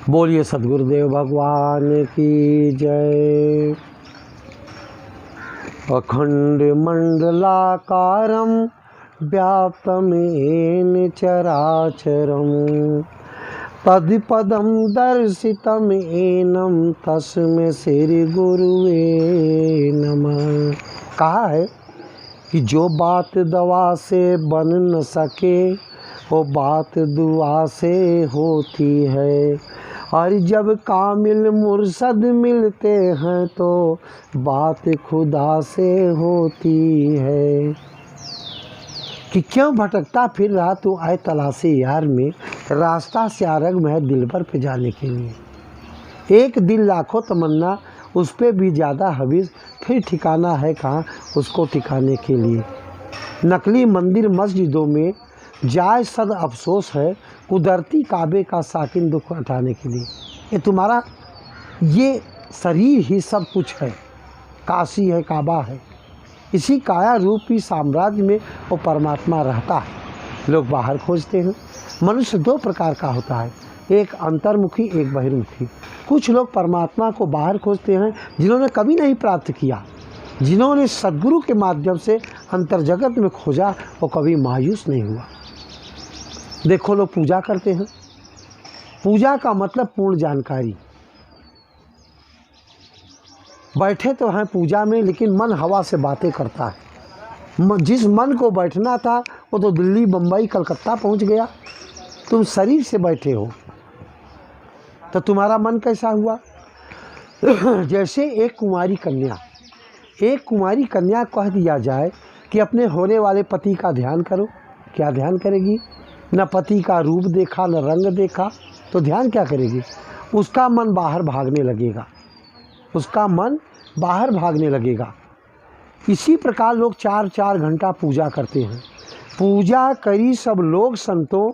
बोलिए सद्गुरुदेव भगवान की जय। अखंड मंडलाकारं व्याप्तमेन चराचरं तत्पदं दर्शितमेनं तस्मै श्री गुरुवे नमः। कहा है कि जो बात दवा से बन न सके वो बात दुआ से होती है, और जब कामिल मुर्शद मिलते हैं तो बात खुदा से होती है। कि क्यों भटकता फिर रहा तू आए तलाशे यार में, रास्ता से आरग में है दिलबर पे जाने के लिए। एक दिल लाखों तमन्ना उस पे भी ज़्यादा हवीस, फिर ठिकाना है कहाँ उसको ठिकाने के लिए। नकली मंदिर मस्जिदों में जाए सद अफसोस है, कुदरती काबे का साकिन दुख हटाने के लिए। ये तुम्हारा ये शरीर ही सब कुछ है, काशी है, काबा है। इसी काया रूपी साम्राज्य में वो परमात्मा रहता है। लोग बाहर खोजते हैं। मनुष्य दो प्रकार का होता है, एक अंतर्मुखी, एक बहिर्मुखी। कुछ लोग परमात्मा को बाहर खोजते हैं जिन्होंने कभी नहीं प्राप्त किया। जिन्होंने सद्गुरु के माध्यम से अंतर्जगत में खोजा वो कभी मायूस नहीं हुआ। देखो लोग पूजा करते हैं। पूजा का मतलब पूर्ण जानकारी। बैठे तो हैं पूजा में, लेकिन मन हवा से बातें करता है। जिस मन को बैठना था वो तो दिल्ली, बम्बई, कलकत्ता पहुंच गया। तुम शरीर से बैठे हो तो तुम्हारा मन कैसा हुआ? जैसे एक कुंवारी कन्या कह दिया जाए कि अपने होने वाले पति का ध्यान करो, क्या ध्यान करेगी? न पति का रूप देखा, न रंग देखा, तो ध्यान क्या करेगी? उसका मन बाहर भागने लगेगा। इसी प्रकार लोग 4-4 घंटा पूजा करते हैं। पूजा करी सब लोग संतों,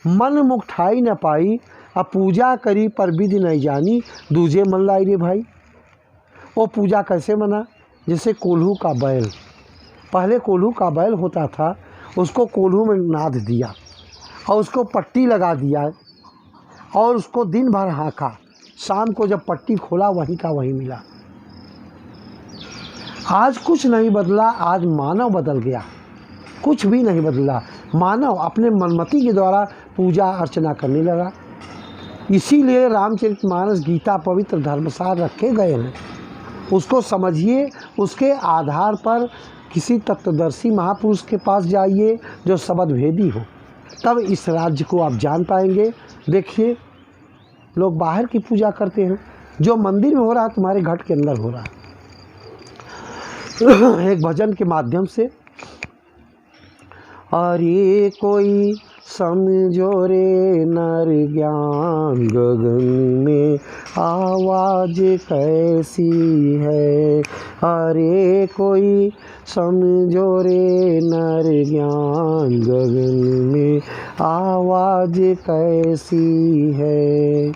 मन मुख ठाई न पाई। अब पूजा करी पर विधि नहीं जानी, दूजे मन लाई रे भाई। वो पूजा कैसे मना? जैसे कोल्हू का बैल। पहले कोल्हू का बैल होता था, उसको कोल्हू में नाद दिया और उसको पट्टी लगा दिया और उसको दिन भर हाँका। शाम को जब पट्टी खोला वहीं का वहीं मिला। आज कुछ नहीं बदला, आज मानव बदल गया। कुछ भी नहीं बदला। मानव अपने मनमति के द्वारा पूजा अर्चना करने लगा। इसीलिए रामचरितमानस, गीता, पवित्र धर्मसार रखे गए हैं। उसको समझिए, उसके आधार पर किसी तत्वदर्शी महापुरुष के पास जाइए जो शब्द भेदी हो, तब इस राज्य को आप जान पाएंगे। देखिए लोग बाहर की पूजा करते हैं, जो मंदिर में हो रहा है तुम्हारे घट के अंदर हो रहा है। एक भजन के माध्यम से, अरे कोई समझो रे नर ज्ञान, गगन में आवाज कैसी है। अरे कोई समझो रे नर ज्ञान, गगन में आवाज कैसी है।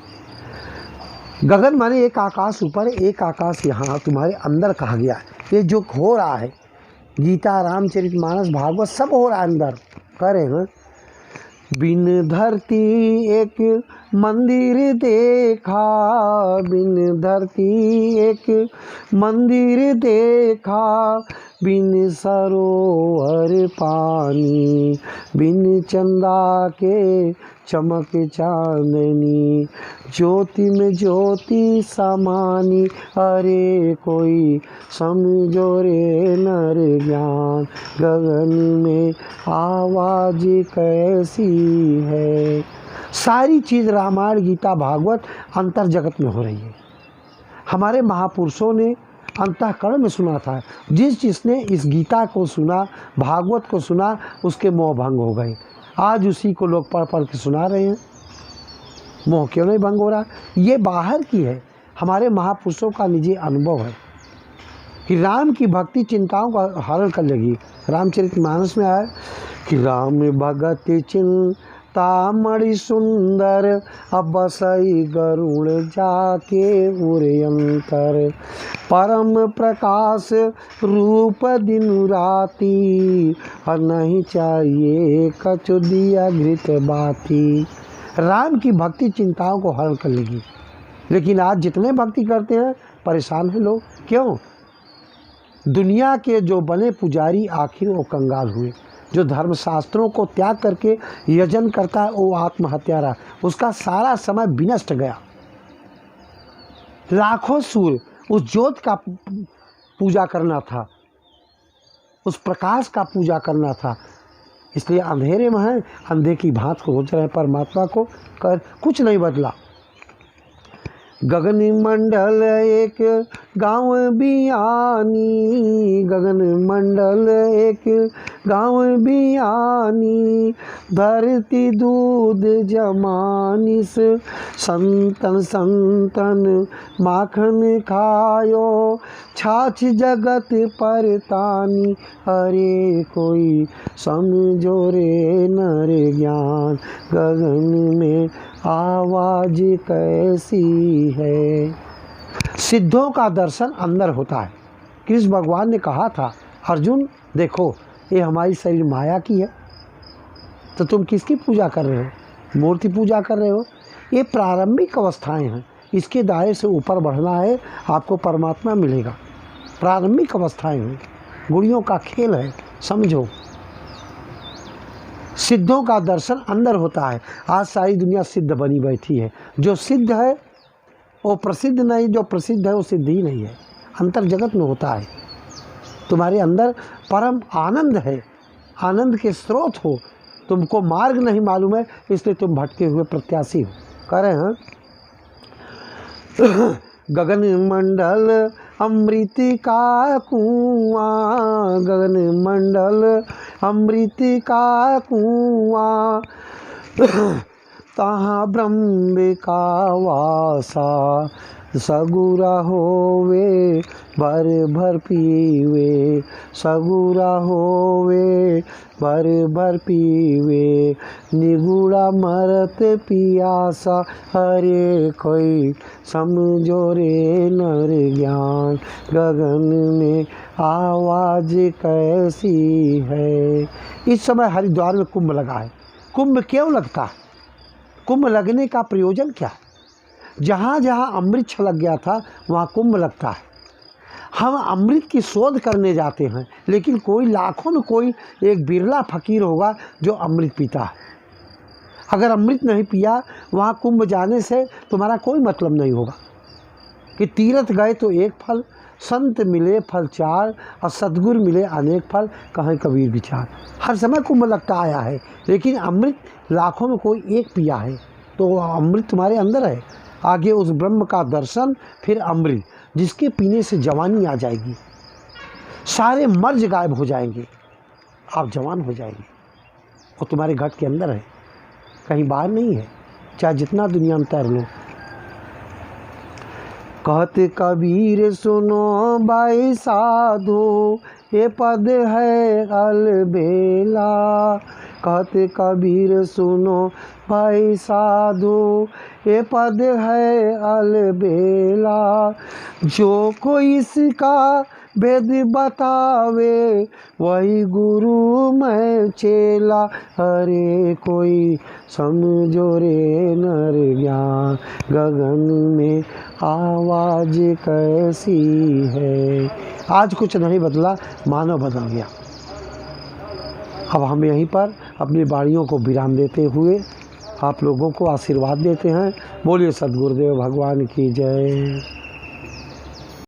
गगन माने एक आकाश ऊपर, एक आकाश यहाँ तुम्हारे अंदर कहा गया है। ये जो हो रहा है, गीता, रामचरितमानस, भागवत सब हो रहा है अंदर। करे हैं बिन धरती एक मंदिर देखा, बिन धरती एक मंदिर देखा, बिन सरोवर पानी, बिन चंदा के चमक चांदनी, ज्योति में ज्योति समानी। अरे कोई समझो रे नर ज्ञान, गगन में आवाज कैसी है। सारी चीज़ रामायण, गीता, भागवत अंतर जगत में हो रही है। हमारे महापुरुषों ने अंतःकरण में सुना था। जिसने इस गीता को सुना, भागवत को सुना, उसके मोह भंग हो गए। आज उसी को लोग पढ़ पढ़ के सुना रहे हैं। मोह क्यों नहीं भंग हो रहा? ये बाहर की है, हमारे महापुरुषों का निजी अनुभव है कि राम की भक्ति चिंताओं का हरण कर लेगी। रामचरितमानस में आया कि राम भगत चिंता मणि सुंदर, अब बसई गरुड़ जाके उरयंतर, परम प्रकाश रूप दिन राती, और नहीं चाहिए कछु दिया घृत बाती। राम की भक्ति चिंताओं को हल कर लेगी। लेकिन आज जितने भक्ति करते हैं परेशान हैं लोग। क्यों? दुनिया के जो बने पुजारी आखिर वो कंगाल हुए। जो धर्मशास्त्रों को त्याग करके यजन करता है वो आत्महत्यारा, उसका सारा समय विनष्ट गया। लाखों सूर्य उस ज्योत का पूजा करना था, उस प्रकाश का पूजा करना था, इसलिए अंधेरे में है, अंधे की भांत को सोच रहे हैं। परमात्मा को कर कुछ नहीं बदला। गगन मंडल एक गाँव बियानी, गगन मंडल एक गाँव बियानी, धरती दूध जमानिस, संतन संतन माखन खायो, छाछ जगत पर तानी, अरे कोई समझो रे नर ज्ञान, गगन में आवाज कैसी है। सिद्धों का दर्शन अंदर होता है। कृष्ण भगवान ने कहा था, अर्जुन देखो ये हमारी शरीर माया की है, तो तुम किसकी पूजा कर रहे हो? मूर्ति पूजा कर रहे हो। ये प्रारंभिक अवस्थाएं हैं, इसके दायरे से ऊपर बढ़ना है, आपको परमात्मा मिलेगा। प्रारंभिक अवस्थाएं हैं, गुड़ियों का खेल है, समझो। सिद्धों का दर्शन अंदर होता है। आज सारी दुनिया सिद्ध बनी बैठी है। जो सिद्ध है वो प्रसिद्ध नहीं, जो प्रसिद्ध है वो सिद्ध ही नहीं है। अंतर जगत में होता है। तुम्हारे अंदर परम आनंद है, आनंद के स्रोत हो, तुमको मार्ग नहीं मालूम है, इसलिए तुम भटके हुए प्रत्याशी हो। कह रहे हैं गगन मंडल अमृत का कुआं, गगन मंडल अमृत का कुआं, तहाँ ब्रह्म का वासा, सगुरा होवे भर भर पीवे, सगुरा होवे भर भर पीवे, निगुड़ा मरत पियासा, हरे कोई समझो रे नर ज्ञान, गगन में आवाज कैसी है। इस समय हरिद्वार में कुंभ लगा है। कुंभ क्यों लगता है? कुंभ लगने का प्रयोजन क्या है? जहाँ जहाँ अमृत छलक गया था वहाँ कुंभ लगता है। हम अमृत की शोध करने जाते हैं, लेकिन कोई लाखों में कोई एक बिरला फकीर होगा जो अमृत पीता है। अगर अमृत नहीं पिया, वहाँ कुंभ जाने से तुम्हारा कोई मतलब नहीं होगा। कि तीर्थ गए तो एक फल, संत मिले फल चार, और सद्गुरु मिले अनेक फल, कहें कबीर विचार। हर समय कुंभ लगता आया है, लेकिन अमृत लाखों में कोई एक पिया है, तो अमृत तुम्हारे अंदर है। आगे उस ब्रह्म का दर्शन, फिर अमृत, जिसके पीने से जवानी आ जाएगी, सारे मर्ज गायब हो जाएंगे, आप जवान हो जाएंगे। और तुम्हारे घट के अंदर है, कहीं बाहर नहीं है, चाहे जितना दुनिया में तैर लो। कहते कबीर सुनो भाई साधु, ये पद है अलबेला, कहते कबीर सुनो भाई साधु, ये पद है अलबेला, जो कोई इसका भेद बतावे, वही गुरु मैं चेला, हरे कोई समझो रे नर ज्ञान, गगन में आवाज कैसी है। आज कुछ नहीं बदला, मानव बदल गया। अब हम यहीं पर अपनी बाणियों को विराम देते हुए आप लोगों को आशीर्वाद देते हैं। बोलिए सद्गुरुदेव भगवान की जय।